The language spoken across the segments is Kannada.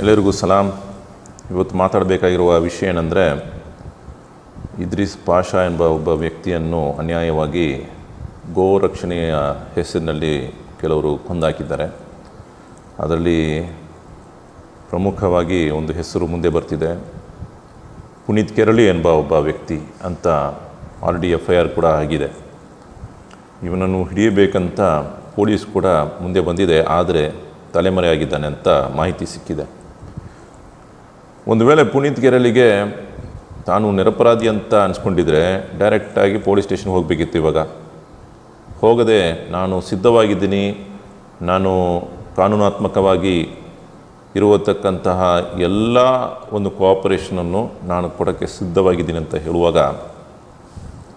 ಎಲ್ಲರಿಗೂ ಸಲಾಂ. ಇವತ್ತು ಮಾತಾಡಬೇಕಾಗಿರುವ ವಿಷಯ ಏನಂದರೆ, ಇದ್ರಿಸ್ ಪಾಷಾ ಎಂಬ ಒಬ್ಬ ವ್ಯಕ್ತಿಯನ್ನು ಅನ್ಯಾಯವಾಗಿ ಗೋರಕ್ಷಣೆಯ ಹೆಸರಿನಲ್ಲಿ ಕೆಲವರು ಕೊಂದಾಕಿದ್ದಾರೆ. ಅದರಲ್ಲಿ ಪ್ರಮುಖವಾಗಿ ಒಂದು ಹೆಸರು ಮುಂದೆ ಬರ್ತಿದೆ. ಪುನೀತ್ ಕೆರಳಿ ಎಂಬ ಒಬ್ಬ ವ್ಯಕ್ತಿ ಅಂತ ಆಲ್ರೆಡಿ FIR ಕೂಡ ಆಗಿದೆ. ಇವನನ್ನು ಹಿಡಿಯಬೇಕಂತ ಪೊಲೀಸ್ ಕೂಡ ಮುಂದೆ ಬಂದಿದೆ, ಆದರೆ ತಲೆಮರೆಯಾಗಿದ್ದಾನೆ ಅಂತ ಮಾಹಿತಿ ಸಿಕ್ಕಿದೆ. ಒಂದು ವೇಳೆ ಪುನೀತ್ ಕೆರಳಿಗೆ ತಾನು ನಿರಪರಾಧಿ ಅಂತ ಅನಿಸ್ಕೊಂಡಿದ್ರೆ ಡೈರೆಕ್ಟಾಗಿ ಪೊಲೀಸ್ ಸ್ಟೇಷನ್ಗೆ ಹೋಗಬೇಕಿತ್ತು. ಇವಾಗ ಹೋಗದೆ ನಾನು ಸಿದ್ಧವಾಗಿದ್ದೀನಿ, ನಾನು ಕಾನೂನಾತ್ಮಕವಾಗಿ ಇರುವತಕ್ಕಂತಹ ಎಲ್ಲ ಒಂದು ಕೋಆಪರೇಷನನ್ನು ನಾನು ಕೊಡೋಕ್ಕೆ ಸಿದ್ಧವಾಗಿದ್ದೀನಿ ಅಂತ ಹೇಳುವಾಗ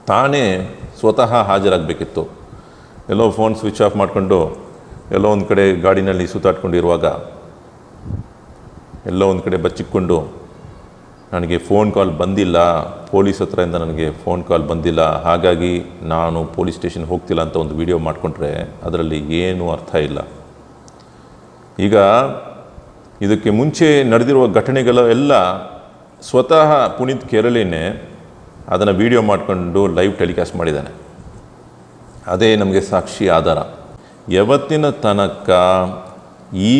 ತಾನೇ ಸ್ವತಃ ಹಾಜರಾಗಬೇಕಿತ್ತು. ಎಲ್ಲೋ ಫೋನ್ ಸ್ವಿಚ್ ಆಫ್ ಮಾಡಿಕೊಂಡು ಎಲ್ಲೋ ಒಂದು ಕಡೆ ಗಾಡಿನಲ್ಲಿ ಸುತ್ತಾಡ್ಕೊಂಡಿರುವಾಗ, ಎಲ್ಲೋ ಒಂದು ಕಡೆ ಬಚ್ಚಿಕೊಂಡು ನನಗೆ ಫೋನ್ ಕಾಲ್ ಬಂದಿಲ್ಲ, ಪೊಲೀಸ್ ಹತ್ರದಿಂದ ನನಗೆ ಫೋನ್ ಕಾಲ್ ಬಂದಿಲ್ಲ, ಹಾಗಾಗಿ ನಾನು ಪೊಲೀಸ್ ಸ್ಟೇಷನ್ ಹೋಗ್ತಿಲ್ಲ ಅಂತ ಒಂದು ವಿಡಿಯೋ ಮಾಡಿಕೊಂಡ್ರೆ ಅದರಲ್ಲಿ ಏನೂ ಅರ್ಥ ಇಲ್ಲ. ಈಗ ಇದಕ್ಕೆ ಮುಂಚೆ ನಡೆದಿರುವ ಘಟನೆಗಳು ಎಲ್ಲ ಸ್ವತಃ ಪುನೀತ್ ಕೆರಳಿನೇ ಅದನ್ನು ವಿಡಿಯೋ ಮಾಡಿಕೊಂಡು ಲೈವ್ ಟೆಲಿಕಾಸ್ಟ್ ಮಾಡಿದ್ದಾನೆ. ಅದೇ ನಮಗೆ ಸಾಕ್ಷಿ ಆಧಾರ. ಯಾವತ್ತಿನ ತನಕ ಈ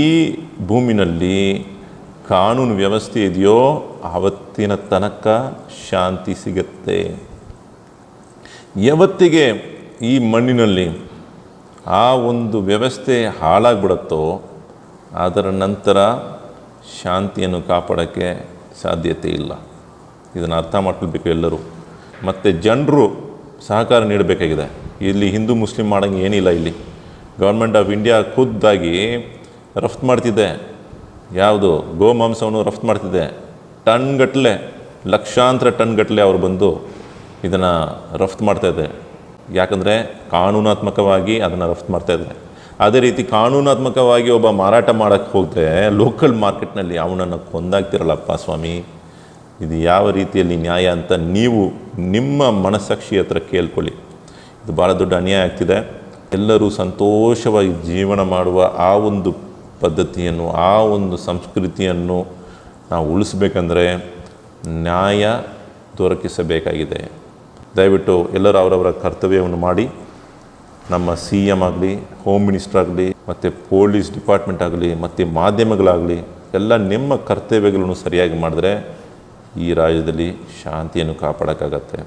ಭೂಮಿನಲ್ಲಿ ಕಾನೂನು ವ್ಯವಸ್ಥೆ ಇದೆಯೋ ಆವತ್ತಿನ ತನಕ ಶಾಂತಿ ಸಿಗುತ್ತೆ. ಯಾವತ್ತಿಗೆ ಈ ಮಣ್ಣಿನಲ್ಲಿ ಆ ಒಂದು ವ್ಯವಸ್ಥೆ ಹಾಳಾಗ್ಬಿಡುತ್ತೋ ಅದರ ನಂತರ ಶಾಂತಿಯನ್ನು ಕಾಪಾಡೋಕ್ಕೆ ಸಾಧ್ಯತೆ ಇಲ್ಲ. ಇದನ್ನು ಅರ್ಥ ಮಾಡ್ಕೊಳ್ಬೇಕು ಎಲ್ಲರೂ. ಮತ್ತು ಜನರು ಸಹಕಾರ ನೀಡಬೇಕಾಗಿದೆ. ಇಲ್ಲಿ ಹಿಂದೂ ಮುಸ್ಲಿಂ ಮಾಡೋಂಗೆ ಏನಿಲ್ಲ. ಇಲ್ಲಿ ಗೌರ್ಮೆಂಟ್ ಆಫ್ ಇಂಡಿಯಾ ಖುದ್ದಾಗಿ ರಫ್ತು ಮಾಡ್ತಿದೆ. ಯಾವುದು ಗೋಮಾಂಸವನ್ನು ರಫ್ತು ಮಾಡ್ತಿದೆ. ಟನ್ಗಟ್ಟಲೆ, ಲಕ್ಷಾಂತರ ಟನ್ಗಟ್ಟಲೆ ಅವರು ಬಂದು ಇದನ್ನು ರಫ್ತು ಮಾಡ್ತಾಯಿದೆ. ಯಾಕಂದರೆ ಕಾನೂನಾತ್ಮಕವಾಗಿ ಅದನ್ನು ರಫ್ತು ಮಾಡ್ತಾಯಿದ್ದಾರೆ. ಅದೇ ರೀತಿ ಕಾನೂನಾತ್ಮಕವಾಗಿ ಒಬ್ಬ ಮಾರಾಟ ಮಾಡೋಕ್ಕೆ ಹೋದರೆ ಲೋಕಲ್ ಮಾರ್ಕೆಟ್ನಲ್ಲಿ ಅವನನ್ನು ಕೊಂದಾಗ್ತಿರಲ್ಲಪ್ಪ ಸ್ವಾಮಿ, ಇದು ಯಾವ ರೀತಿಯಲ್ಲಿ ನ್ಯಾಯ ಅಂತ ನೀವು ನಿಮ್ಮ ಮನಸ್ಸಾಕ್ಷಿ ಹತ್ರ ಕೇಳ್ಕೊಳ್ಳಿ. ಇದು ಭಾಳ ದೊಡ್ಡ ಅನ್ಯಾಯ ಆಗ್ತಿದೆ. ಎಲ್ಲರೂ ಸಂತೋಷವಾಗಿ ಜೀವನ ಮಾಡುವ ಆ ಒಂದು ಪದ್ಧತಿಯನ್ನು, ಆ ಒಂದು ಸಂಸ್ಕೃತಿಯನ್ನು ನಾವು ಉಳಿಸ್ಬೇಕಂದ್ರೆ ನ್ಯಾಯ ದೊರಕಿಸಬೇಕಾಗಿದೆ. ದಯವಿಟ್ಟು ಎಲ್ಲರೂ ಅವರವರ ಕರ್ತವ್ಯವನ್ನು ಮಾಡಿ, ನಮ್ಮ CM ಆಗಲಿ, ಹೋಮ್ ಮಿನಿಸ್ಟರ್ ಆಗಲಿ, ಮತ್ತು ಪೊಲೀಸ್ ಡಿಪಾರ್ಟ್ಮೆಂಟ್ ಆಗಲಿ, ಮತ್ತು ಮಾಧ್ಯಮಗಳಾಗಲಿ, ಎಲ್ಲ ನಿಮ್ಮ ಕರ್ತವ್ಯಗಳನ್ನು ಸರಿಯಾಗಿ ಮಾಡಿದ್ರೆ ಈ ರಾಜ್ಯದಲ್ಲಿ ಶಾಂತಿಯನ್ನು ಕಾಪಾಡೋಕ್ಕಾಗತ್ತೆ.